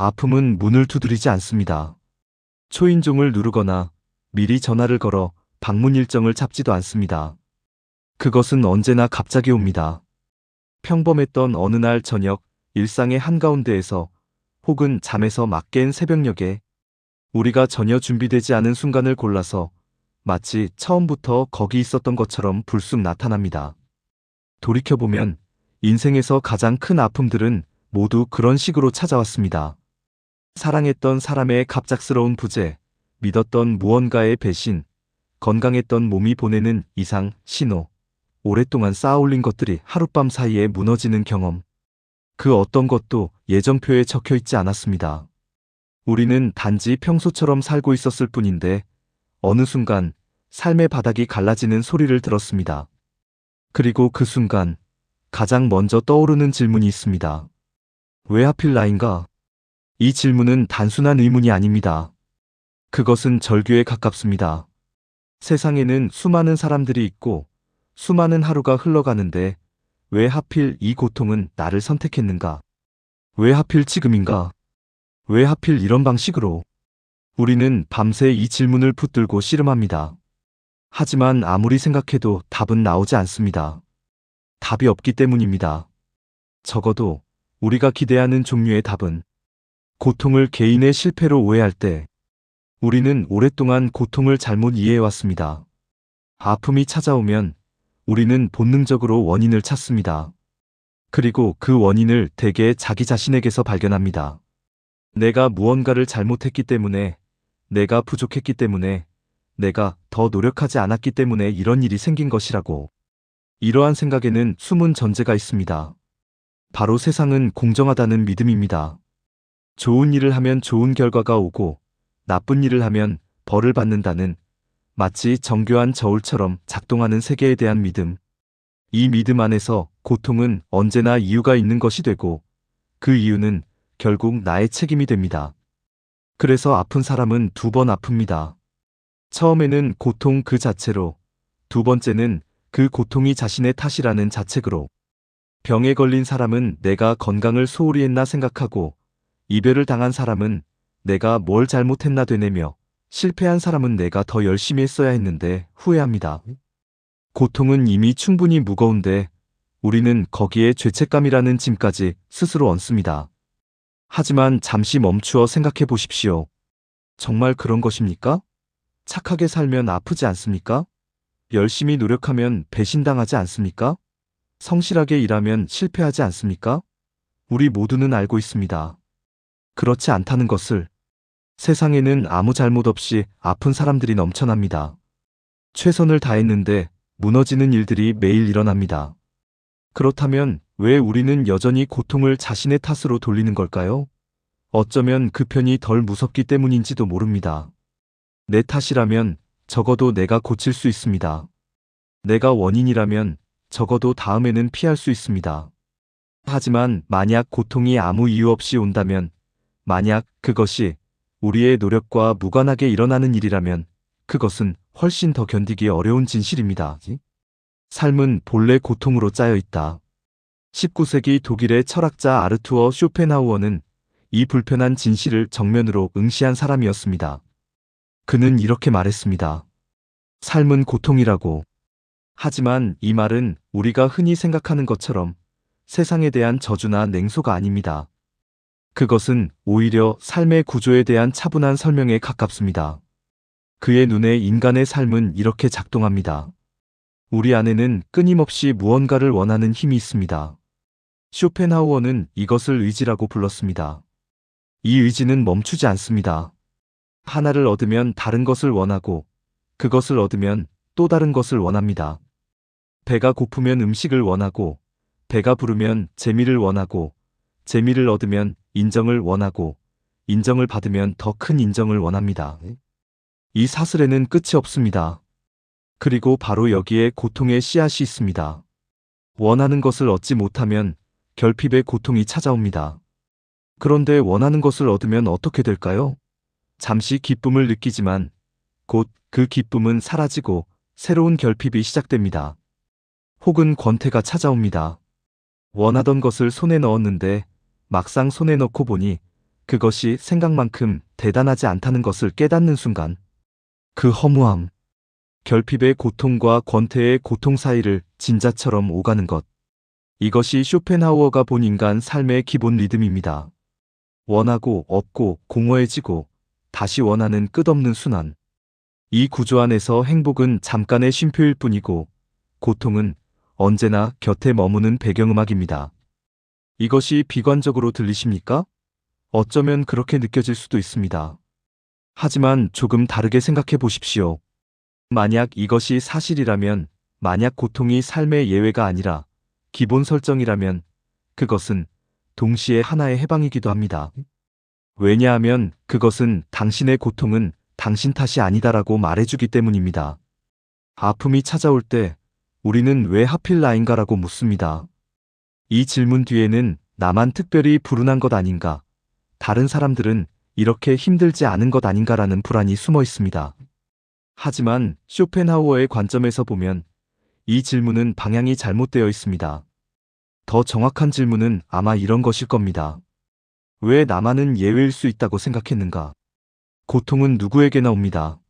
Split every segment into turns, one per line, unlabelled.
아픔은 문을 두드리지 않습니다. 초인종을 누르거나 미리 전화를 걸어 방문 일정을 잡지도 않습니다. 그것은 언제나 갑자기 옵니다. 평범했던 어느 날 저녁, 일상의 한가운데에서 혹은 잠에서 막 깬 새벽녘에 우리가 전혀 준비되지 않은 순간을 골라서 마치 처음부터 거기 있었던 것처럼 불쑥 나타납니다. 돌이켜보면 인생에서 가장 큰 아픔들은 모두 그런 식으로 찾아왔습니다. 사랑했던 사람의 갑작스러운 부재, 믿었던 무언가의 배신, 건강했던 몸이 보내는 이상, 신호, 오랫동안 쌓아올린 것들이 하룻밤 사이에 무너지는 경험. 그 어떤 것도 예정표에 적혀 있지 않았습니다. 우리는 단지 평소처럼 살고 있었을 뿐인데 어느 순간 삶의 바닥이 갈라지는 소리를 들었습니다. 그리고 그 순간 가장 먼저 떠오르는 질문이 있습니다. 왜 하필 나인가? 이 질문은 단순한 의문이 아닙니다. 그것은 절규에 가깝습니다. 세상에는 수많은 사람들이 있고 수많은 하루가 흘러가는데 왜 하필 이 고통은 나를 선택했는가? 왜 하필 지금인가? 왜 하필 이런 방식으로? 우리는 밤새 이 질문을 붙들고 씨름합니다. 하지만 아무리 생각해도 답은 나오지 않습니다. 답이 없기 때문입니다. 적어도 우리가 기대하는 종류의 답은 고통을 개인의 실패로 오해할 때 우리는 오랫동안 고통을 잘못 이해해왔습니다. 아픔이 찾아오면 우리는 본능적으로 원인을 찾습니다. 그리고 그 원인을 대개 자기 자신에게서 발견합니다. 내가 무언가를 잘못했기 때문에, 내가 부족했기 때문에, 내가 더 노력하지 않았기 때문에 이런 일이 생긴 것이라고. 이러한 생각에는 숨은 전제가 있습니다. 바로 세상은 공정하다는 믿음입니다. 좋은 일을 하면 좋은 결과가 오고 나쁜 일을 하면 벌을 받는다는 마치 정교한 저울처럼 작동하는 세계에 대한 믿음. 이 믿음 안에서 고통은 언제나 이유가 있는 것이 되고 그 이유는 결국 나의 책임이 됩니다. 그래서 아픈 사람은 두 번 아픕니다. 처음에는 고통 그 자체로, 두 번째는 그 고통이 자신의 탓이라는 자책으로. 병에 걸린 사람은 내가 건강을 소홀히 했나 생각하고 이별을 당한 사람은 내가 뭘 잘못했나 되뇌며 실패한 사람은 내가 더 열심히 했어야 했는데 후회합니다. 고통은 이미 충분히 무거운데 우리는 거기에 죄책감이라는 짐까지 스스로 얹습니다. 하지만 잠시 멈추어 생각해 보십시오. 정말 그런 것입니까? 착하게 살면 아프지 않습니까? 열심히 노력하면 배신당하지 않습니까? 성실하게 일하면 실패하지 않습니까? 우리 모두는 알고 있습니다. 그렇지 않다는 것을. 세상에는 아무 잘못 없이 아픈 사람들이 넘쳐납니다. 최선을 다했는데 무너지는 일들이 매일 일어납니다. 그렇다면 왜 우리는 여전히 고통을 자신의 탓으로 돌리는 걸까요? 어쩌면 그 편이 덜 무섭기 때문인지도 모릅니다. 내 탓이라면 적어도 내가 고칠 수 있습니다. 내가 원인이라면 적어도 다음에는 피할 수 있습니다. 하지만 만약 고통이 아무 이유 없이 온다면, 만약 그것이 우리의 노력과 무관하게 일어나는 일이라면 그것은 훨씬 더 견디기 어려운 진실입니다. 삶은 본래 고통으로 짜여 있다. 19세기 독일의 철학자 아르투어 쇼펜하우어는 이 불편한 진실을 정면으로 응시한 사람이었습니다. 그는 이렇게 말했습니다. 삶은 고통이라고. 하지만 이 말은 우리가 흔히 생각하는 것처럼 세상에 대한 저주나 냉소가 아닙니다. 그것은 오히려 삶의 구조에 대한 차분한 설명에 가깝습니다. 그의 눈에 인간의 삶은 이렇게 작동합니다. 우리 안에는 끊임없이 무언가를 원하는 힘이 있습니다. 쇼펜하우어는 이것을 의지라고 불렀습니다. 이 의지는 멈추지 않습니다. 하나를 얻으면 다른 것을 원하고 그것을 얻으면 또 다른 것을 원합니다. 배가 고프면 음식을 원하고 배가 부르면 재미를 원하고 재미를 얻으면 인정을 원하고 인정을 받으면 더 큰 인정을 원합니다. 이 사슬에는 끝이 없습니다. 그리고 바로 여기에 고통의 씨앗이 있습니다. 원하는 것을 얻지 못하면 결핍의 고통이 찾아옵니다. 그런데 원하는 것을 얻으면 어떻게 될까요? 잠시 기쁨을 느끼지만 곧 그 기쁨은 사라지고 새로운 결핍이 시작됩니다. 혹은 권태가 찾아옵니다. 원하던 것을 손에 넣었는데 막상 손에 넣고 보니 그것이 생각만큼 대단하지 않다는 것을 깨닫는 순간, 그 허무함, 결핍의 고통과 권태의 고통 사이를 진자처럼 오가는 것. 이것이 쇼펜하우어가 본 인간 삶의 기본 리듬입니다. 원하고 얻고 공허해지고 다시 원하는 끝없는 순환. 이 구조 안에서 행복은 잠깐의 쉼표일 뿐이고 고통은 언제나 곁에 머무는 배경음악입니다. 이것이 비관적으로 들리십니까? 어쩌면 그렇게 느껴질 수도 있습니다. 하지만 조금 다르게 생각해 보십시오. 만약 이것이 사실이라면, 만약 고통이 삶의 예외가 아니라 기본 설정이라면 그것은 동시에 하나의 해방이기도 합니다. 왜냐하면 그것은 당신의 고통은 당신 탓이 아니다라고 말해주기 때문입니다. 아픔이 찾아올 때 우리는 왜 하필 나인가라고 묻습니다. 이 질문 뒤에는 나만 특별히 불운한 것 아닌가, 다른 사람들은 이렇게 힘들지 않은 것 아닌가라는 불안이 숨어 있습니다. 하지만 쇼펜하우어의 관점에서 보면 이 질문은 방향이 잘못되어 있습니다. 더 정확한 질문은 아마 이런 것일 겁니다. 왜 나만은 예외일 수 있다고 생각했는가? 고통은 누구에게나 옵니다.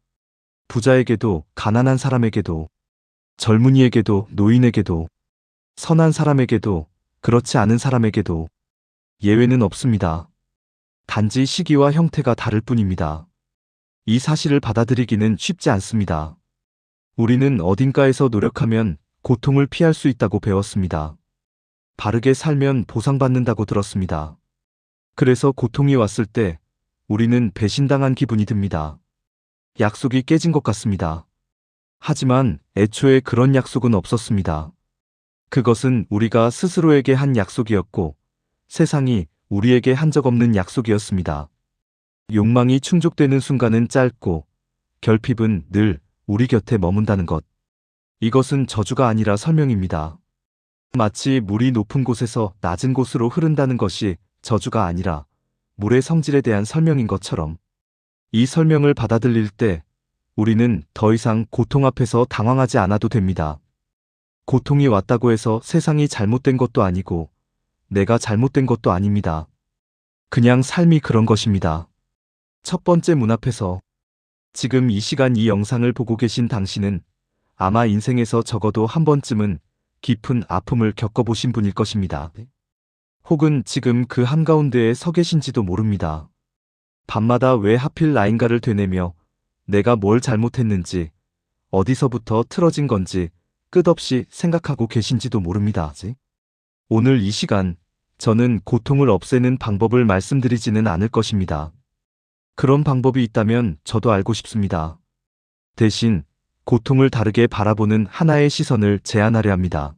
부자에게도, 가난한 사람에게도, 젊은이에게도, 노인에게도, 선한 사람에게도, 그렇지 않은 사람에게도 예외는 없습니다. 단지 시기와 형태가 다를 뿐입니다. 이 사실을 받아들이기는 쉽지 않습니다. 우리는 어딘가에서 노력하면 고통을 피할 수 있다고 배웠습니다. 바르게 살면 보상받는다고 들었습니다. 그래서 고통이 왔을 때 우리는 배신당한 기분이 듭니다. 약속이 깨진 것 같습니다. 하지만 애초에 그런 약속은 없었습니다. 그것은 우리가 스스로에게 한 약속이었고 세상이 우리에게 한 적 없는 약속이었습니다. 욕망이 충족되는 순간은 짧고 결핍은 늘 우리 곁에 머문다는 것. 이것은 저주가 아니라 설명입니다. 마치 물이 높은 곳에서 낮은 곳으로 흐른다는 것이 저주가 아니라 물의 성질에 대한 설명인 것처럼, 이 설명을 받아들일 때 우리는 더 이상 고통 앞에서 당황하지 않아도 됩니다. 고통이 왔다고 해서 세상이 잘못된 것도 아니고 내가 잘못된 것도 아닙니다. 그냥 삶이 그런 것입니다. 첫 번째 문 앞에서 지금 이 시간 이 영상을 보고 계신 당신은 아마 인생에서 적어도 한 번쯤은 깊은 아픔을 겪어보신 분일 것입니다. 혹은 지금 그 한가운데에 서 계신지도 모릅니다. 밤마다 왜 하필 나인가를 되뇌며 내가 뭘 잘못했는지, 어디서부터 틀어진 건지 끝없이 생각하고 계신지도 모릅니다. 오늘 이 시간 저는 고통을 없애는 방법을 말씀드리지는 않을 것입니다. 그런 방법이 있다면 저도 알고 싶습니다. 대신 고통을 다르게 바라보는 하나의 시선을 제안하려 합니다.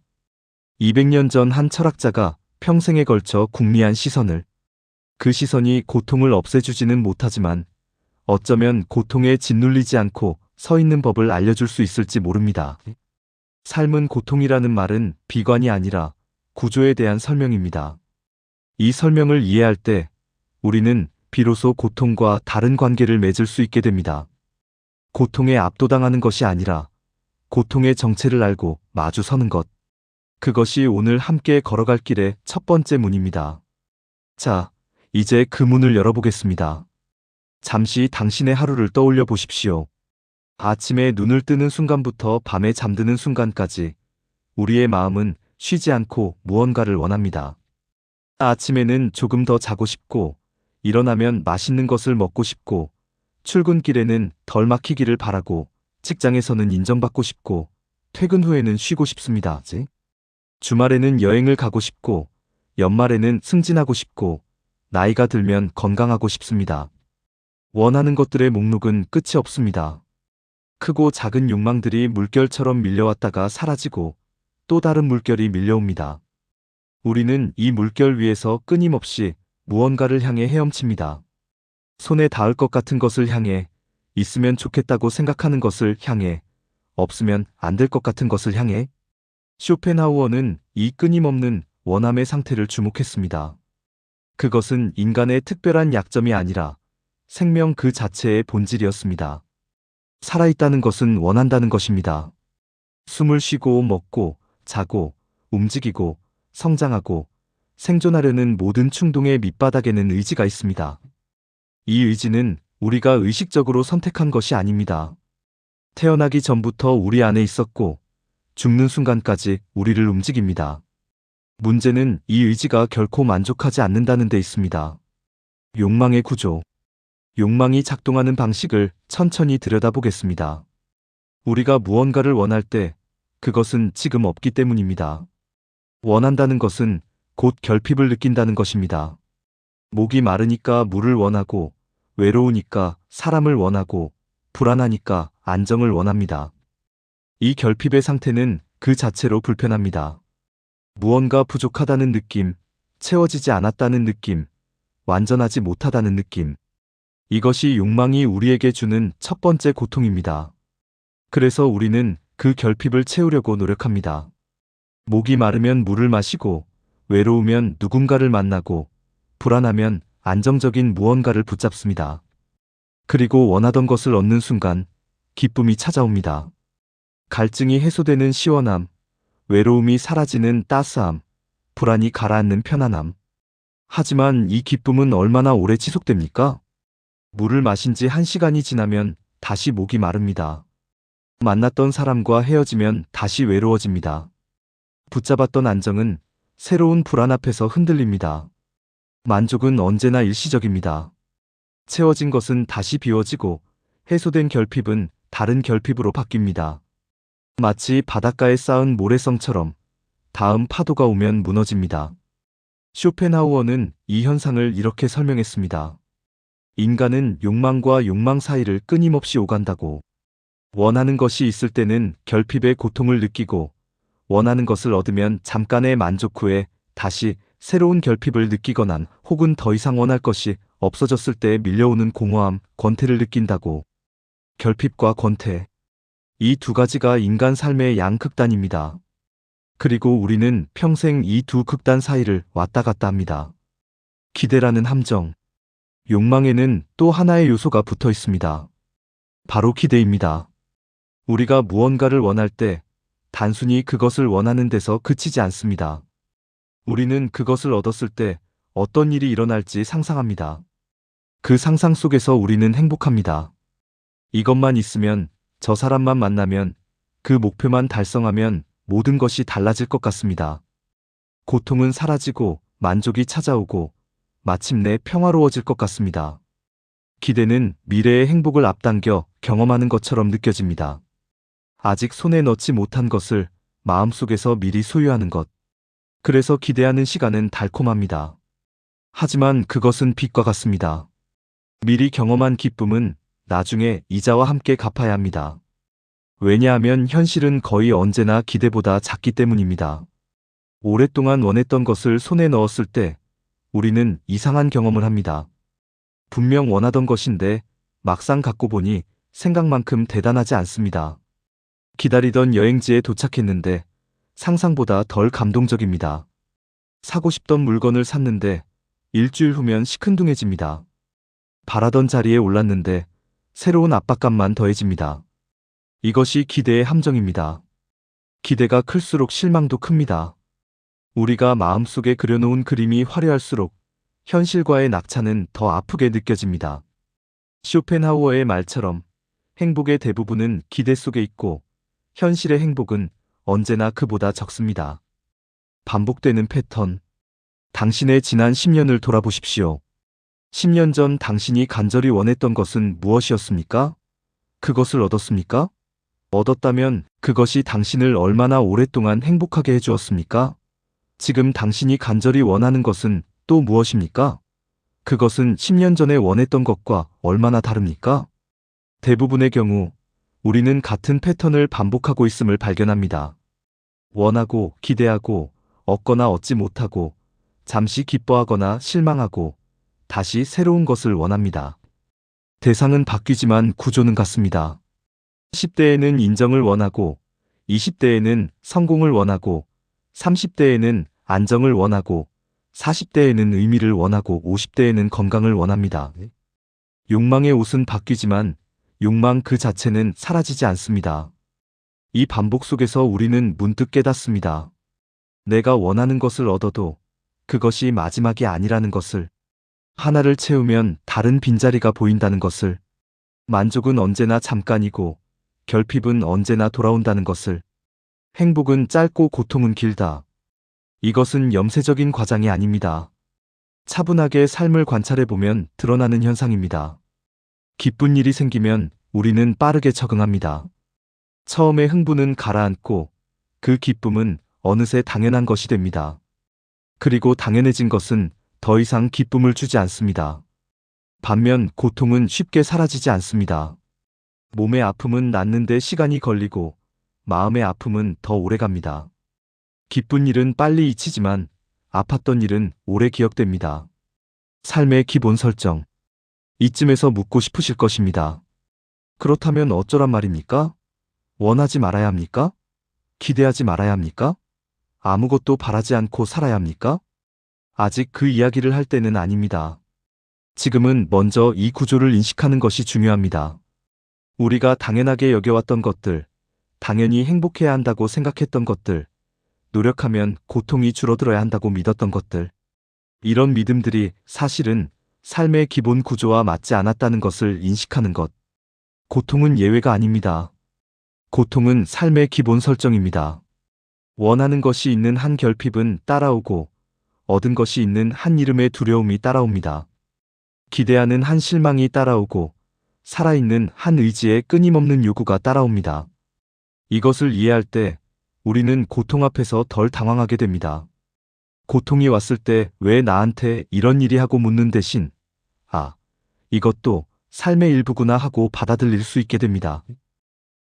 200년 전 한 철학자가 평생에 걸쳐 궁리한 시선을, 그 시선이 고통을 없애주지는 못하지만 어쩌면 고통에 짓눌리지 않고 서 있는 법을 알려줄 수 있을지 모릅니다. 삶은 고통이라는 말은 비관이 아니라 구조에 대한 설명입니다. 이 설명을 이해할 때 우리는 비로소 고통과 다른 관계를 맺을 수 있게 됩니다. 고통에 압도당하는 것이 아니라 고통의 정체를 알고 마주 서는 것. 그것이 오늘 함께 걸어갈 길의 첫 번째 문입니다. 자, 이제 그 문을 열어보겠습니다. 잠시 당신의 하루를 떠올려 보십시오. 아침에 눈을 뜨는 순간부터 밤에 잠드는 순간까지 우리의 마음은 쉬지 않고 무언가를 원합니다. 아침에는 조금 더 자고 싶고, 일어나면 맛있는 것을 먹고 싶고, 출근길에는 덜 막히기를 바라고, 직장에서는 인정받고 싶고, 퇴근 후에는 쉬고 싶습니다. 주말에는 여행을 가고 싶고, 연말에는 승진하고 싶고, 나이가 들면 건강하고 싶습니다. 원하는 것들의 목록은 끝이 없습니다. 크고 작은 욕망들이 물결처럼 밀려왔다가 사라지고 또 다른 물결이 밀려옵니다. 우리는 이 물결 위에서 끊임없이 무언가를 향해 헤엄칩니다. 손에 닿을 것 같은 것을 향해, 있으면 좋겠다고 생각하는 것을 향해, 없으면 안 될 것 같은 것을 향해. 쇼펜하우어는 이 끊임없는 원함의 상태를 주목했습니다. 그것은 인간의 특별한 약점이 아니라 생명 그 자체의 본질이었습니다. 살아있다는 것은 원한다는 것입니다. 숨을 쉬고 먹고 자고 움직이고 성장하고 생존하려는 모든 충동의 밑바닥에는 의지가 있습니다. 이 의지는 우리가 의식적으로 선택한 것이 아닙니다. 태어나기 전부터 우리 안에 있었고 죽는 순간까지 우리를 움직입니다. 문제는 이 의지가 결코 만족하지 않는다는 데 있습니다. 욕망의 구조. 욕망이 작동하는 방식을 천천히 들여다보겠습니다. 우리가 무언가를 원할 때 그것은 지금 없기 때문입니다. 원한다는 것은 곧 결핍을 느낀다는 것입니다. 목이 마르니까 물을 원하고, 외로우니까 사람을 원하고, 불안하니까 안정을 원합니다. 이 결핍의 상태는 그 자체로 불편합니다. 무언가 부족하다는 느낌, 채워지지 않았다는 느낌, 완전하지 못하다는 느낌. 이것이 욕망이 우리에게 주는 첫 번째 고통입니다. 그래서 우리는 그 결핍을 채우려고 노력합니다. 목이 마르면 물을 마시고, 외로우면 누군가를 만나고, 불안하면 안정적인 무언가를 붙잡습니다. 그리고 원하던 것을 얻는 순간 기쁨이 찾아옵니다. 갈증이 해소되는 시원함, 외로움이 사라지는 따스함, 불안이 가라앉는 편안함. 하지만 이 기쁨은 얼마나 오래 지속됩니까? 물을 마신 지 1시간이 지나면 다시 목이 마릅니다. 만났던 사람과 헤어지면 다시 외로워집니다. 붙잡았던 안정은 새로운 불안 앞에서 흔들립니다. 만족은 언제나 일시적입니다. 채워진 것은 다시 비워지고 해소된 결핍은 다른 결핍으로 바뀝니다. 마치 바닷가에 쌓은 모래성처럼 다음 파도가 오면 무너집니다. 쇼펜하우어는 이 현상을 이렇게 설명했습니다. 인간은 욕망과 욕망 사이를 끊임없이 오간다고. 원하는 것이 있을 때는 결핍의 고통을 느끼고, 원하는 것을 얻으면 잠깐의 만족 후에 다시 새로운 결핍을 느끼거나 혹은 더 이상 원할 것이 없어졌을 때 밀려오는 공허함, 권태를 느낀다고. 결핍과 권태. 이 두 가지가 인간 삶의 양극단입니다. 그리고 우리는 평생 이 두 극단 사이를 왔다 갔다 합니다. 기대라는 함정. 욕망에는 또 하나의 요소가 붙어 있습니다. 바로 기대입니다. 우리가 무언가를 원할 때 단순히 그것을 원하는 데서 그치지 않습니다. 우리는 그것을 얻었을 때 어떤 일이 일어날지 상상합니다. 그 상상 속에서 우리는 행복합니다. 이것만 있으면, 저 사람만 만나면, 그 목표만 달성하면 모든 것이 달라질 것 같습니다. 고통은 사라지고 만족이 찾아오고 마침내 평화로워질 것 같습니다. 기대는 미래의 행복을 앞당겨 경험하는 것처럼 느껴집니다. 아직 손에 넣지 못한 것을 마음속에서 미리 소유하는 것. 그래서 기대하는 시간은 달콤합니다. 하지만 그것은 빚과 같습니다. 미리 경험한 기쁨은 나중에 이자와 함께 갚아야 합니다. 왜냐하면 현실은 거의 언제나 기대보다 작기 때문입니다. 오랫동안 원했던 것을 손에 넣었을 때 우리는 이상한 경험을 합니다. 분명 원하던 것인데 막상 갖고 보니 생각만큼 대단하지 않습니다. 기다리던 여행지에 도착했는데 상상보다 덜 감동적입니다. 사고 싶던 물건을 샀는데 일주일 후면 시큰둥해집니다. 바라던 자리에 올랐는데 새로운 압박감만 더해집니다. 이것이 기대의 함정입니다. 기대가 클수록 실망도 큽니다. 우리가 마음속에 그려놓은 그림이 화려할수록 현실과의 낙차는 더 아프게 느껴집니다. 쇼펜하우어의 말처럼 행복의 대부분은 기대 속에 있고 현실의 행복은 언제나 그보다 적습니다. 반복되는 패턴. 당신의 지난 10년을 돌아보십시오. 10년 전 당신이 간절히 원했던 것은 무엇이었습니까? 그것을 얻었습니까? 얻었다면 그것이 당신을 얼마나 오랫동안 행복하게 해주었습니까? 지금 당신이 간절히 원하는 것은 또 무엇입니까? 그것은 10년 전에 원했던 것과 얼마나 다릅니까? 대부분의 경우 우리는 같은 패턴을 반복하고 있음을 발견합니다. 원하고 기대하고 얻거나 얻지 못하고 잠시 기뻐하거나 실망하고 다시 새로운 것을 원합니다. 대상은 바뀌지만 구조는 같습니다. 10대에는 인정을 원하고 20대에는 성공을 원하고 30대에는 안정을 원하고 40대에는 의미를 원하고 50대에는 건강을 원합니다. 욕망의 옷은 바뀌지만 욕망 그 자체는 사라지지 않습니다. 이 반복 속에서 우리는 문득 깨닫습니다. 내가 원하는 것을 얻어도 그것이 마지막이 아니라는 것을. 하나를 채우면 다른 빈자리가 보인다는 것을, 만족은 언제나 잠깐이고 결핍은 언제나 돌아온다는 것을, 행복은 짧고 고통은 길다. 이것은 염세적인 과장이 아닙니다. 차분하게 삶을 관찰해보면 드러나는 현상입니다. 기쁜 일이 생기면 우리는 빠르게 적응합니다. 처음에 흥분은 가라앉고 그 기쁨은 어느새 당연한 것이 됩니다. 그리고 당연해진 것은 더 이상 기쁨을 주지 않습니다. 반면 고통은 쉽게 사라지지 않습니다. 몸의 아픔은 낫는데 시간이 걸리고 마음의 아픔은 더 오래 갑니다. 기쁜 일은 빨리 잊히지만 아팠던 일은 오래 기억됩니다. 삶의 기본 설정. 이쯤에서 묻고 싶으실 것입니다. 그렇다면 어쩌란 말입니까? 원하지 말아야 합니까? 기대하지 말아야 합니까? 아무것도 바라지 않고 살아야 합니까? 아직 그 이야기를 할 때는 아닙니다. 지금은 먼저 이 구조를 인식하는 것이 중요합니다. 우리가 당연하게 여겨왔던 것들, 당연히 행복해야 한다고 생각했던 것들, 노력하면 고통이 줄어들어야 한다고 믿었던 것들, 이런 믿음들이 사실은 삶의 기본 구조와 맞지 않았다는 것을 인식하는 것. 고통은 예외가 아닙니다. 고통은 삶의 기본 설정입니다. 원하는 것이 있는 한 결핍은 따라오고 얻은 것이 있는 한 이름의 두려움이 따라옵니다. 기대하는 한 실망이 따라오고 살아있는 한 의지의 끊임없는 요구가 따라옵니다. 이것을 이해할 때 우리는 고통 앞에서 덜 당황하게 됩니다. 고통이 왔을 때 왜 나한테 이런 일이 하고 묻는 대신 아, 이것도 삶의 일부구나 하고 받아들일 수 있게 됩니다.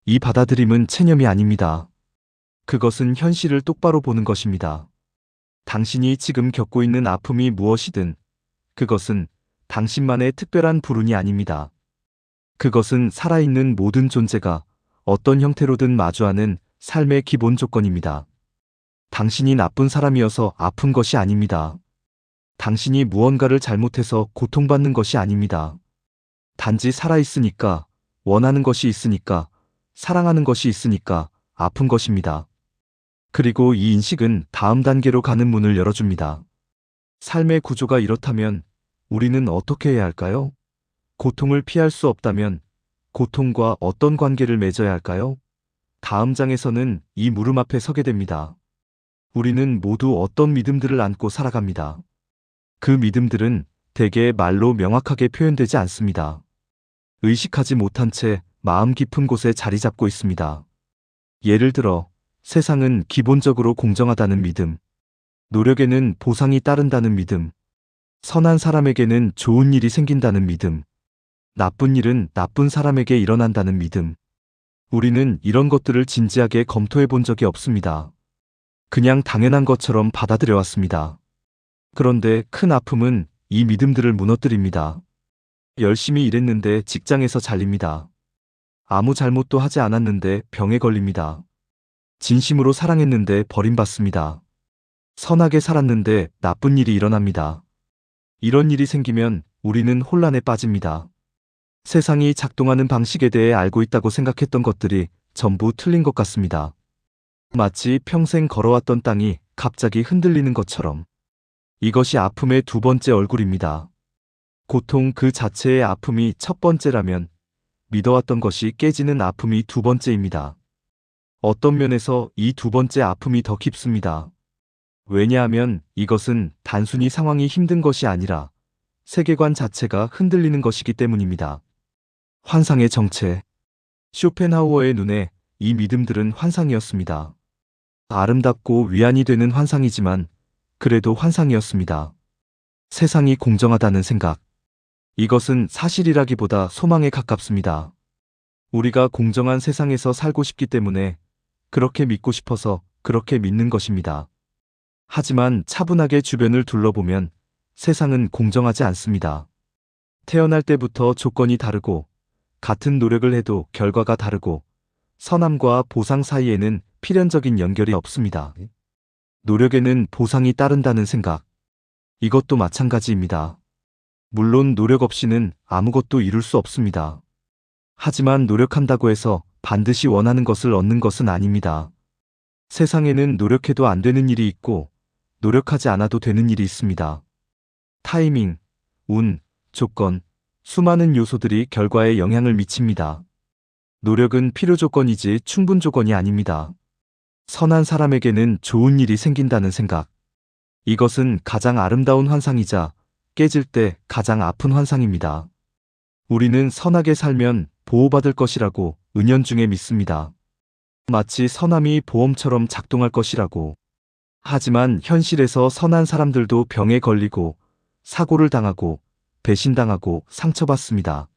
이 받아들임은 체념이 아닙니다. 그것은 현실을 똑바로 보는 것입니다. 당신이 지금 겪고 있는 아픔이 무엇이든 그것은 당신만의 특별한 불운이 아닙니다. 그것은 살아있는 모든 존재가 어떤 형태로든 마주하는 삶의 기본 조건입니다. 당신이 나쁜 사람이어서 아픈 것이 아닙니다. 당신이 무언가를 잘못해서 고통받는 것이 아닙니다. 단지 살아있으니까, 원하는 것이 있으니까, 사랑하는 것이 있으니까 아픈 것입니다. 그리고 이 인식은 다음 단계로 가는 문을 열어줍니다. 삶의 구조가 이렇다면 우리는 어떻게 해야 할까요? 고통을 피할 수 없다면 고통과 어떤 관계를 맺어야 할까요? 다음 장에서는 이 물음 앞에 서게 됩니다. 우리는 모두 어떤 믿음들을 안고 살아갑니다. 그 믿음들은 대개 말로 명확하게 표현되지 않습니다. 의식하지 못한 채 마음 깊은 곳에 자리 잡고 있습니다. 예를 들어, 세상은 기본적으로 공정하다는 믿음, 노력에는 보상이 따른다는 믿음, 선한 사람에게는 좋은 일이 생긴다는 믿음, 나쁜 일은 나쁜 사람에게 일어난다는 믿음. 우리는 이런 것들을 진지하게 검토해 본 적이 없습니다. 그냥 당연한 것처럼 받아들여 왔습니다. 그런데 큰 아픔은 이 믿음들을 무너뜨립니다. 열심히 일했는데 직장에서 잘립니다. 아무 잘못도 하지 않았는데 병에 걸립니다. 진심으로 사랑했는데 버림받습니다. 선하게 살았는데 나쁜 일이 일어납니다. 이런 일이 생기면 우리는 혼란에 빠집니다. 세상이 작동하는 방식에 대해 알고 있다고 생각했던 것들이 전부 틀린 것 같습니다. 마치 평생 걸어왔던 땅이 갑자기 흔들리는 것처럼. 이것이 아픔의 두 번째 얼굴입니다. 고통 그 자체의 아픔이 첫 번째라면 믿어왔던 것이 깨지는 아픔이 두 번째입니다. 어떤 면에서 이 두 번째 아픔이 더 깊습니다. 왜냐하면 이것은 단순히 상황이 힘든 것이 아니라 세계관 자체가 흔들리는 것이기 때문입니다. 환상의 정체. 쇼펜하우어의 눈에 이 믿음들은 환상이었습니다. 아름답고 위안이 되는 환상이지만 그래도 환상이었습니다. 세상이 공정하다는 생각. 이것은 사실이라기보다 소망에 가깝습니다. 우리가 공정한 세상에서 살고 싶기 때문에 그렇게 믿고 싶어서 그렇게 믿는 것입니다. 하지만 차분하게 주변을 둘러보면 세상은 공정하지 않습니다. 태어날 때부터 조건이 다르고 같은 노력을 해도 결과가 다르고 선함과 보상 사이에는 필연적인 연결이 없습니다. 노력에는 보상이 따른다는 생각. 이것도 마찬가지입니다. 물론 노력 없이는 아무것도 이룰 수 없습니다. 하지만 노력한다고 해서 반드시 원하는 것을 얻는 것은 아닙니다. 세상에는 노력해도 안 되는 일이 있고 노력하지 않아도 되는 일이 있습니다. 타이밍, 운, 조건, 수많은 요소들이 결과에 영향을 미칩니다. 노력은 필요 조건이지 충분 조건이 아닙니다. 선한 사람에게는 좋은 일이 생긴다는 생각. 이것은 가장 아름다운 환상이자 깨질 때 가장 아픈 환상입니다. 우리는 선하게 살면 보호받을 것이라고 은연중에 믿습니다. 마치 선함이 보험처럼 작동할 것이라고. 하지만 현실에서 선한 사람들도 병에 걸리고 사고를 당하고 배신당하고 상처받습니다.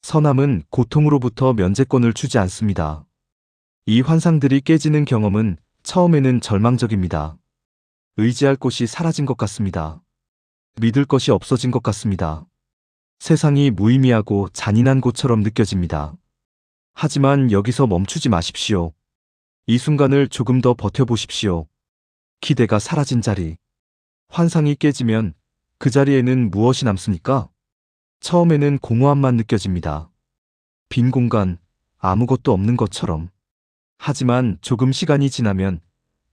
선함은 고통으로부터 면제권을 주지 않습니다. 이 환상들이 깨지는 경험은 처음에는 절망적입니다. 의지할 곳이 사라진 것 같습니다. 믿을 것이 없어진 것 같습니다. 세상이 무의미하고 잔인한 곳처럼 느껴집니다. 하지만 여기서 멈추지 마십시오. 이 순간을 조금 더 버텨보십시오. 기대가 사라진 자리. 환상이 깨지면 그 자리에는 무엇이 남습니까? 처음에는 공허함만 느껴집니다. 빈 공간, 아무것도 없는 것처럼. 하지만 조금 시간이 지나면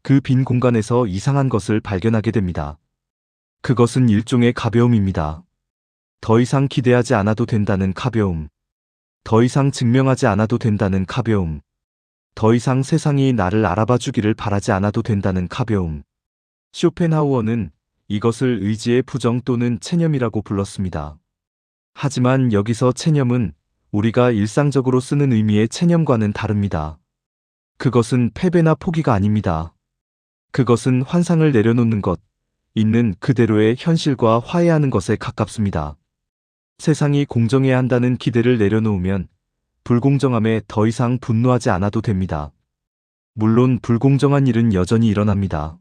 그 빈 공간에서 이상한 것을 발견하게 됩니다. 그것은 일종의 가벼움입니다. 더 이상 기대하지 않아도 된다는 가벼움. 더 이상 증명하지 않아도 된다는 가벼움. 더 이상 세상이 나를 알아봐 주기를 바라지 않아도 된다는 가벼움. 쇼펜하우어는 이것을 의지의 부정 또는 체념이라고 불렀습니다. 하지만 여기서 체념은 우리가 일상적으로 쓰는 의미의 체념과는 다릅니다. 그것은 패배나 포기가 아닙니다. 그것은 환상을 내려놓는 것, 있는 그대로의 현실과 화해하는 것에 가깝습니다. 세상이 공정해야 한다는 기대를 내려놓으면 불공정함에 더 이상 분노하지 않아도 됩니다. 물론 불공정한 일은 여전히 일어납니다.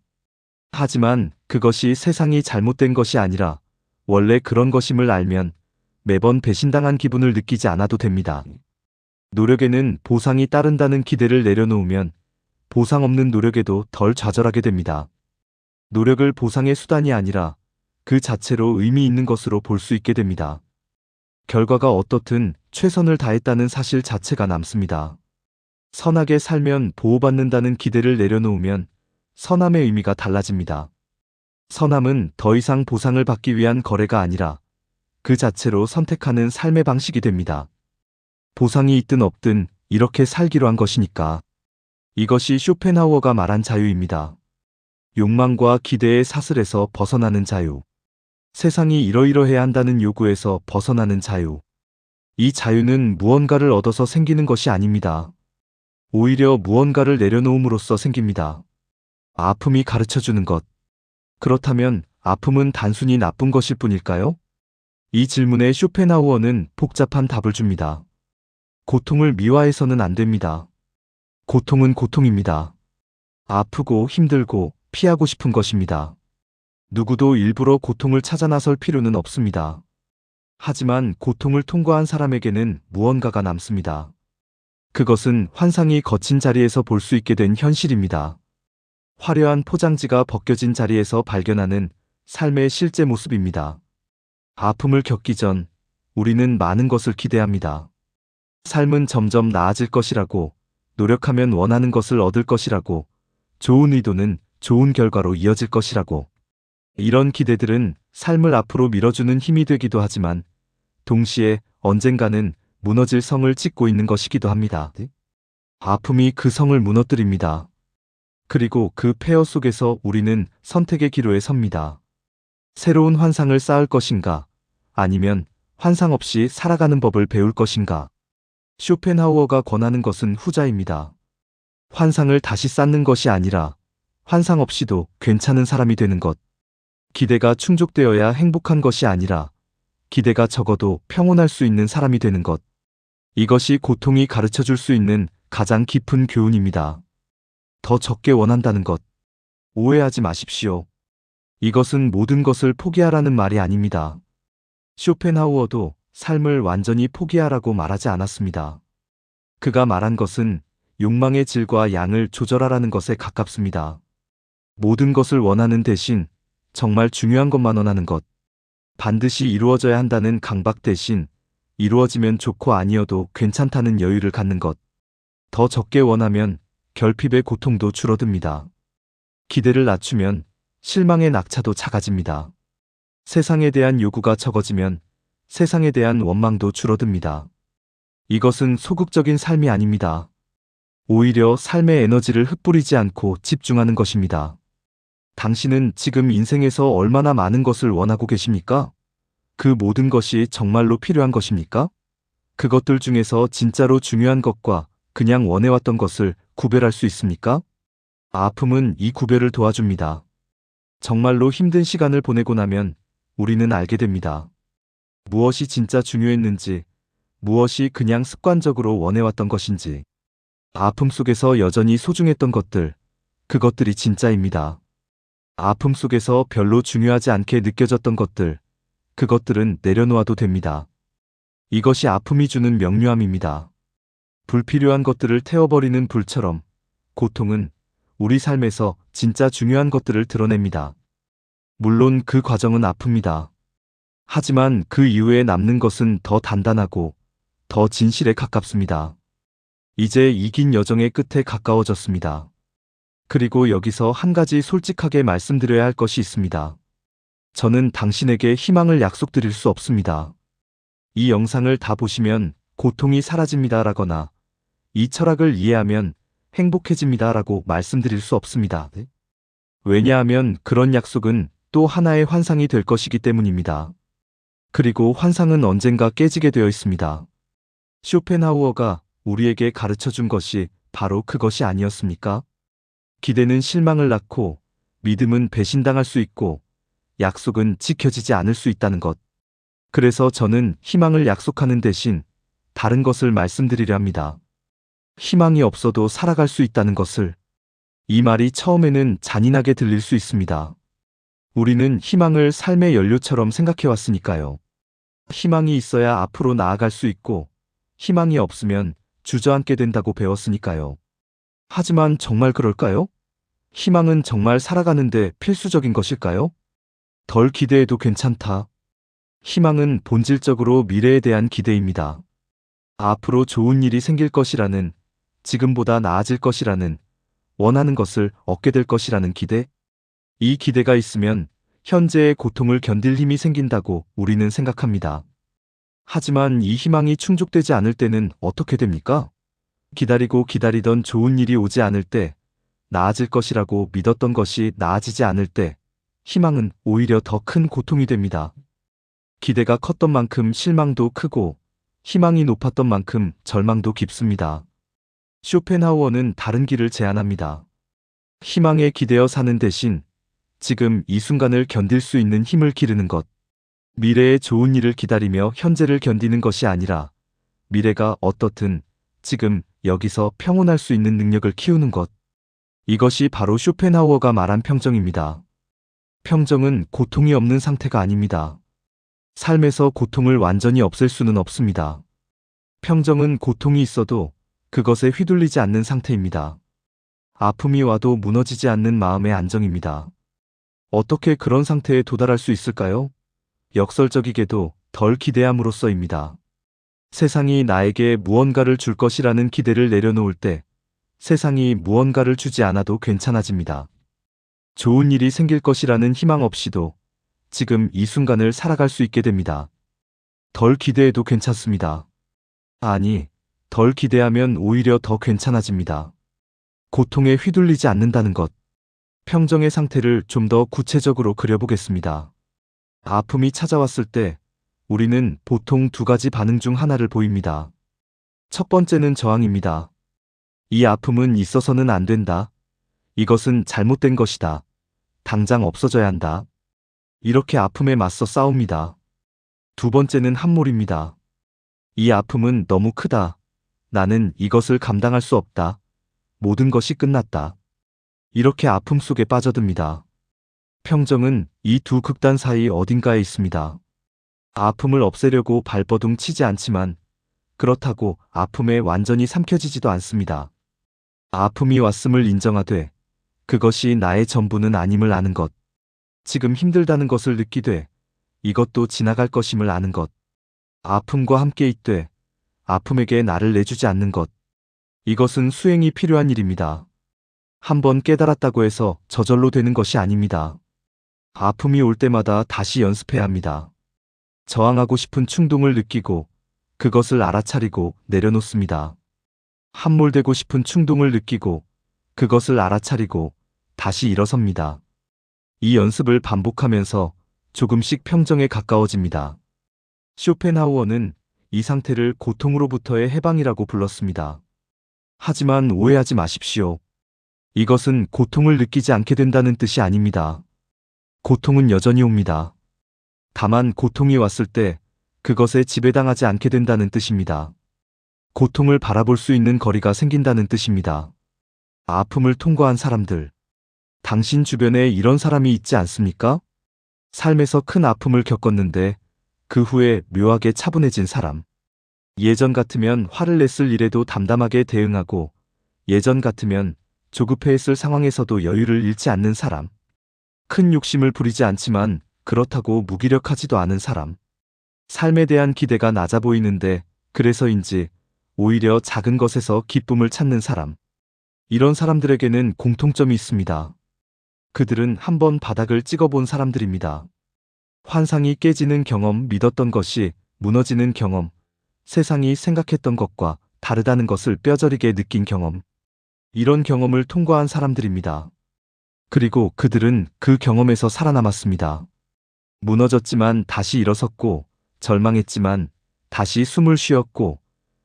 하지만 그것이 세상이 잘못된 것이 아니라 원래 그런 것임을 알면 매번 배신당한 기분을 느끼지 않아도 됩니다. 노력에는 보상이 따른다는 기대를 내려놓으면 보상 없는 노력에도 덜 좌절하게 됩니다. 노력을 보상의 수단이 아니라 그 자체로 의미 있는 것으로 볼 수 있게 됩니다. 결과가 어떻든 최선을 다했다는 사실 자체가 남습니다. 선하게 살면 보호받는다는 기대를 내려놓으면 선함의 의미가 달라집니다. 선함은 더 이상 보상을 받기 위한 거래가 아니라 그 자체로 선택하는 삶의 방식이 됩니다. 보상이 있든 없든 이렇게 살기로 한 것이니까. 이것이 쇼펜하우어가 말한 자유입니다. 욕망과 기대의 사슬에서 벗어나는 자유. 세상이 이러이러해야 한다는 요구에서 벗어나는 자유. 이 자유는 무언가를 얻어서 생기는 것이 아닙니다. 오히려 무언가를 내려놓음으로써 생깁니다. 아픔이 가르쳐주는 것. 그렇다면 아픔은 단순히 나쁜 것일 뿐일까요? 이 질문에 쇼펜하우어는 복잡한 답을 줍니다. 고통을 미화해서는 안 됩니다. 고통은 고통입니다. 아프고 힘들고 피하고 싶은 것입니다. 누구도 일부러 고통을 찾아 나설 필요는 없습니다. 하지만 고통을 통과한 사람에게는 무언가가 남습니다. 그것은 환상이 거친 자리에서 볼 수 있게 된 현실입니다. 화려한 포장지가 벗겨진 자리에서 발견하는 삶의 실제 모습입니다. 아픔을 겪기 전 우리는 많은 것을 기대합니다. 삶은 점점 나아질 것이라고, 노력하면 원하는 것을 얻을 것이라고, 좋은 의도는 좋은 결과로 이어질 것이라고. 이런 기대들은 삶을 앞으로 밀어주는 힘이 되기도 하지만 동시에 언젠가는 무너질 성을 찍고 있는 것이기도 합니다. 아픔이 그 성을 무너뜨립니다. 그리고 그 폐허 속에서 우리는 선택의 기로에 섭니다. 새로운 환상을 쌓을 것인가, 아니면 환상 없이 살아가는 법을 배울 것인가. 쇼펜하우어가 권하는 것은 후자입니다. 환상을 다시 쌓는 것이 아니라 환상 없이도 괜찮은 사람이 되는 것. 기대가 충족되어야 행복한 것이 아니라 기대가 적어도 평온할 수 있는 사람이 되는 것. 이것이 고통이 가르쳐줄 수 있는 가장 깊은 교훈입니다. 더 적게 원한다는 것. 오해하지 마십시오. 이것은 모든 것을 포기하라는 말이 아닙니다. 쇼펜하우어도 삶을 완전히 포기하라고 말하지 않았습니다. 그가 말한 것은 욕망의 질과 양을 조절하라는 것에 가깝습니다. 모든 것을 원하는 대신 정말 중요한 것만 원하는 것. 반드시 이루어져야 한다는 강박 대신 이루어지면 좋고 아니어도 괜찮다는 여유를 갖는 것. 더 적게 원하면 결핍의 고통도 줄어듭니다. 기대를 낮추면 실망의 낙차도 작아집니다. 세상에 대한 요구가 적어지면 세상에 대한 원망도 줄어듭니다. 이것은 소극적인 삶이 아닙니다. 오히려 삶의 에너지를 흩뿌리지 않고 집중하는 것입니다. 당신은 지금 인생에서 얼마나 많은 것을 원하고 계십니까? 그 모든 것이 정말로 필요한 것입니까? 그것들 중에서 진짜로 중요한 것과 그냥 원해왔던 것을 구별할 수 있습니까? 아픔은 이 구별을 도와줍니다. 정말로 힘든 시간을 보내고 나면 우리는 알게 됩니다. 무엇이 진짜 중요했는지, 무엇이 그냥 습관적으로 원해왔던 것인지. 아픔 속에서 여전히 소중했던 것들, 그것들이 진짜입니다. 아픔 속에서 별로 중요하지 않게 느껴졌던 것들, 그것들은 내려놓아도 됩니다. 이것이 아픔이 주는 명료함입니다. 불필요한 것들을 태워버리는 불처럼 고통은 우리 삶에서 진짜 중요한 것들을 드러냅니다. 물론 그 과정은 아픕니다. 하지만 그 이후에 남는 것은 더 단단하고 더 진실에 가깝습니다. 이제 이긴 여정의 끝에 가까워졌습니다. 그리고 여기서 한 가지 솔직하게 말씀드려야 할 것이 있습니다. 저는 당신에게 희망을 약속드릴 수 없습니다. 이 영상을 다 보시면 고통이 사라집니다 라거나 이 철학을 이해하면 행복해집니다 라고 말씀드릴 수 없습니다. 왜냐하면 그런 약속은 또 하나의 환상이 될 것이기 때문입니다. 그리고 환상은 언젠가 깨지게 되어 있습니다. 쇼펜하우어가 우리에게 가르쳐 준 것이 바로 그것이 아니었습니까? 기대는 실망을 낳고 믿음은 배신당할 수 있고 약속은 지켜지지 않을 수 있다는 것. 그래서 저는 희망을 약속하는 대신 다른 것을 말씀드리려 합니다. 희망이 없어도 살아갈 수 있다는 것을. 이 말이 처음에는 잔인하게 들릴 수 있습니다. 우리는 희망을 삶의 연료처럼 생각해왔으니까요. 희망이 있어야 앞으로 나아갈 수 있고 희망이 없으면 주저앉게 된다고 배웠으니까요. 하지만 정말 그럴까요? 희망은 정말 살아가는데 필수적인 것일까요? 덜 기대해도 괜찮다. 희망은 본질적으로 미래에 대한 기대입니다. 앞으로 좋은 일이 생길 것이라는, 지금보다 나아질 것이라는, 원하는 것을 얻게 될 것이라는 기대? 이 기대가 있으면 현재의 고통을 견딜 힘이 생긴다고 우리는 생각합니다. 하지만 이 희망이 충족되지 않을 때는 어떻게 됩니까? 기다리고 기다리던 좋은 일이 오지 않을 때, 나아질 것이라고 믿었던 것이 나아지지 않을 때, 희망은 오히려 더 큰 고통이 됩니다. 기대가 컸던 만큼 실망도 크고, 희망이 높았던 만큼 절망도 깊습니다. 쇼펜하우어는 다른 길을 제안합니다. 희망에 기대어 사는 대신 지금 이 순간을 견딜 수 있는 힘을 기르는 것. 미래의 좋은 일을 기다리며 현재를 견디는 것이 아니라 미래가 어떻든 지금 여기서 평온할 수 있는 능력을 키우는 것. 이것이 바로 쇼펜하우어가 말한 평정입니다. 평정은 고통이 없는 상태가 아닙니다. 삶에서 고통을 완전히 없앨 수는 없습니다. 평정은 고통이 있어도 그것에 휘둘리지 않는 상태입니다. 아픔이 와도 무너지지 않는 마음의 안정입니다. 어떻게 그런 상태에 도달할 수 있을까요? 역설적이게도 덜 기대함으로써입니다. 세상이 나에게 무언가를 줄 것이라는 기대를 내려놓을 때 세상이 무언가를 주지 않아도 괜찮아집니다. 좋은 일이 생길 것이라는 희망 없이도 지금 이 순간을 살아갈 수 있게 됩니다. 덜 기대해도 괜찮습니다. 아니, 덜 기대하면 오히려 더 괜찮아집니다. 고통에 휘둘리지 않는다는 것. 평정의 상태를 좀 더 구체적으로 그려보겠습니다. 아픔이 찾아왔을 때 우리는 보통 두 가지 반응 중 하나를 보입니다. 첫 번째는 저항입니다. 이 아픔은 있어서는 안 된다. 이것은 잘못된 것이다. 당장 없어져야 한다. 이렇게 아픔에 맞서 싸웁니다. 두 번째는 함몰입니다. 이 아픔은 너무 크다. 나는 이것을 감당할 수 없다. 모든 것이 끝났다. 이렇게 아픔 속에 빠져듭니다. 평정은 이 두 극단 사이 어딘가에 있습니다. 아픔을 없애려고 발버둥 치지 않지만 그렇다고 아픔에 완전히 삼켜지지도 않습니다. 아픔이 왔음을 인정하되 그것이 나의 전부는 아님을 아는 것. 지금 힘들다는 것을 느끼되 이것도 지나갈 것임을 아는 것. 아픔과 함께 있되 아픔에게 나를 내주지 않는 것. 이것은 수행이 필요한 일입니다. 한번 깨달았다고 해서 저절로 되는 것이 아닙니다. 아픔이 올 때마다 다시 연습해야 합니다. 저항하고 싶은 충동을 느끼고 그것을 알아차리고 내려놓습니다. 함몰되고 싶은 충동을 느끼고 그것을 알아차리고 다시 일어섭니다. 이 연습을 반복하면서 조금씩 평정에 가까워집니다. 쇼펜하우어는 이 상태를 고통으로부터의 해방이라고 불렀습니다. 하지만 오해하지 마십시오. 이것은 고통을 느끼지 않게 된다는 뜻이 아닙니다. 고통은 여전히 옵니다. 다만 고통이 왔을 때 그것에 지배당하지 않게 된다는 뜻입니다. 고통을 바라볼 수 있는 거리가 생긴다는 뜻입니다. 아픔을 통과한 사람들. 당신 주변에 이런 사람이 있지 않습니까? 삶에서 큰 아픔을 겪었는데 그 후에 묘하게 차분해진 사람. 예전 같으면 화를 냈을 일에도 담담하게 대응하고 예전 같으면 조급해했을 상황에서도 여유를 잃지 않는 사람. 큰 욕심을 부리지 않지만 그렇다고 무기력하지도 않은 사람. 삶에 대한 기대가 낮아 보이는데 그래서인지 오히려 작은 것에서 기쁨을 찾는 사람. 이런 사람들에게는 공통점이 있습니다. 그들은 한번 바닥을 찍어본 사람들입니다. 환상이 깨지는 경험, 믿었던 것이 무너지는 경험, 세상이 생각했던 것과 다르다는 것을 뼈저리게 느낀 경험. 이런 경험을 통과한 사람들입니다. 그리고 그들은 그 경험에서 살아남았습니다. 무너졌지만 다시 일어섰고, 절망했지만 다시 숨을 쉬었고,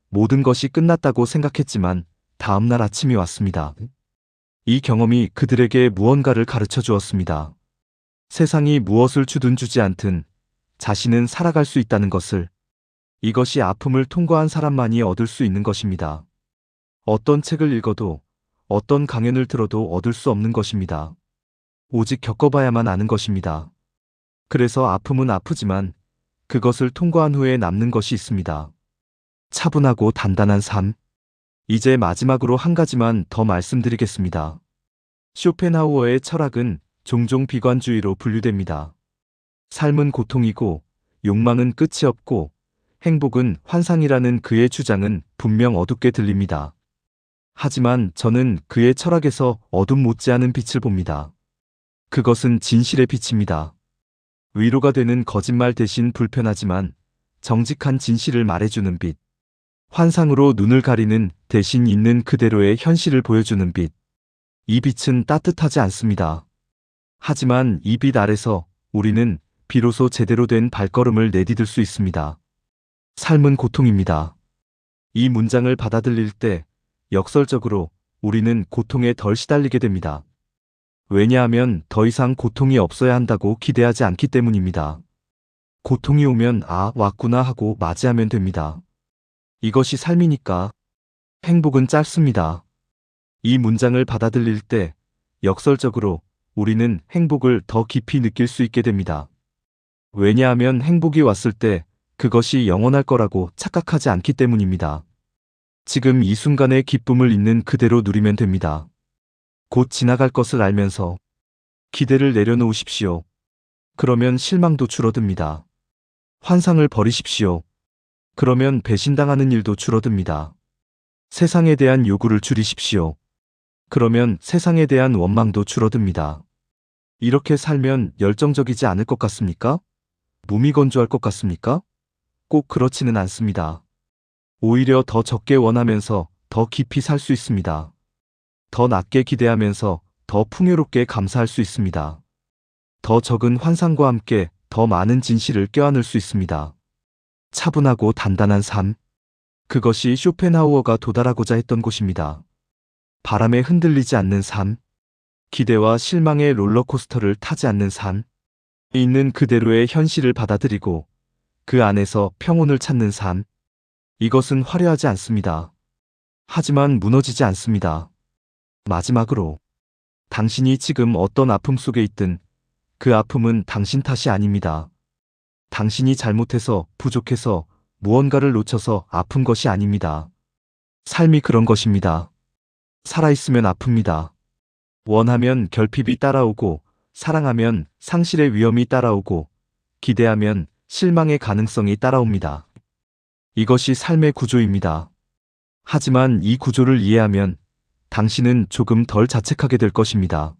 모든 것이 끝났다고 생각했지만 다음날 아침이 왔습니다. 이 경험이 그들에게 무언가를 가르쳐 주었습니다. 세상이 무엇을 주든 주지 않든 자신은 살아갈 수 있다는 것을. 이것이 아픔을 통과한 사람만이 얻을 수 있는 것입니다. 어떤 책을 읽어도 어떤 강연을 들어도 얻을 수 없는 것입니다. 오직 겪어봐야만 아는 것입니다. 그래서 아픔은 아프지만 그것을 통과한 후에 남는 것이 있습니다. 차분하고 단단한 삶. 이제 마지막으로 한 가지만 더 말씀드리겠습니다. 쇼펜하우어의 철학은 종종 비관주의로 분류됩니다. 삶은 고통이고 욕망은 끝이 없고 행복은 환상이라는 그의 주장은 분명 어둡게 들립니다. 하지만 저는 그의 철학에서 어둠 못지않은 빛을 봅니다. 그것은 진실의 빛입니다. 위로가 되는 거짓말 대신 불편하지만 정직한 진실을 말해주는 빛. 환상으로 눈을 가리는 대신 있는 그대로의 현실을 보여주는 빛. 이 빛은 따뜻하지 않습니다. 하지만 이 빛 아래서 우리는 비로소 제대로 된 발걸음을 내디딜 수 있습니다. 삶은 고통입니다. 이 문장을 받아들일 때 역설적으로 우리는 고통에 덜 시달리게 됩니다. 왜냐하면 더 이상 고통이 없어야 한다고 기대하지 않기 때문입니다. 고통이 오면 아, 왔구나 하고 맞이하면 됩니다. 이것이 삶이니까. 행복은 짧습니다. 이 문장을 받아들일 때 역설적으로 우리는 행복을 더 깊이 느낄 수 있게 됩니다. 왜냐하면 행복이 왔을 때 그것이 영원할 거라고 착각하지 않기 때문입니다. 지금 이 순간의 기쁨을 있는 그대로 누리면 됩니다. 곧 지나갈 것을 알면서 기대를 내려놓으십시오. 그러면 실망도 줄어듭니다. 환상을 버리십시오. 그러면 배신당하는 일도 줄어듭니다. 세상에 대한 요구를 줄이십시오. 그러면 세상에 대한 원망도 줄어듭니다. 이렇게 살면 열정적이지 않을 것 같습니까? 무미건조할 것 같습니까? 꼭 그렇지는 않습니다. 오히려 더 적게 원하면서 더 깊이 살 수 있습니다. 더 낮게 기대하면서 더 풍요롭게 감사할 수 있습니다. 더 적은 환상과 함께 더 많은 진실을 껴안을 수 있습니다. 차분하고 단단한 삶. 그것이 쇼펜하우어가 도달하고자 했던 곳입니다. 바람에 흔들리지 않는 삶. 기대와 실망의 롤러코스터를 타지 않는 삶. 있는 그대로의 현실을 받아들이고 그 안에서 평온을 찾는 삶. 이것은 화려하지 않습니다. 하지만 무너지지 않습니다. 마지막으로 당신이 지금 어떤 아픔 속에 있든 그 아픔은 당신 탓이 아닙니다. 당신이 잘못해서 부족해서 무언가를 놓쳐서 아픈 것이 아닙니다. 삶이 그런 것입니다. 살아있으면 아픕니다. 원하면 결핍이 따라오고 사랑하면 상실의 위험이 따라오고 기대하면 실망의 가능성이 따라옵니다. 이것이 삶의 구조입니다. 하지만 이 구조를 이해하면 당신은 조금 덜 자책하게 될 것입니다.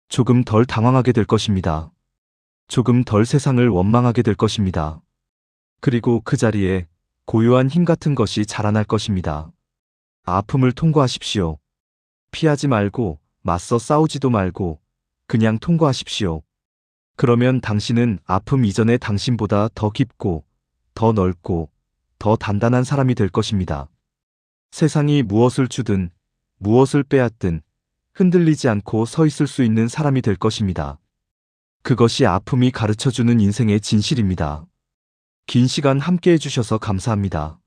조금 덜 당황하게 될 것입니다. 조금 덜 세상을 원망하게 될 것입니다. 그리고 그 자리에 고요한 힘 같은 것이 자라날 것입니다. 아픔을 통과하십시오. 피하지 말고 맞서 싸우지도 말고 그냥 통과하십시오. 그러면 당신은 아픔 이전의 당신보다 더 깊고 더 넓고 더 단단한 사람이 될 것입니다. 세상이 무엇을 주든 무엇을 빼앗든 흔들리지 않고 서 있을 수 있는 사람이 될 것입니다. 그것이 아픔이 가르쳐주는 인생의 진실입니다. 긴 시간 함께 해주셔서 감사합니다.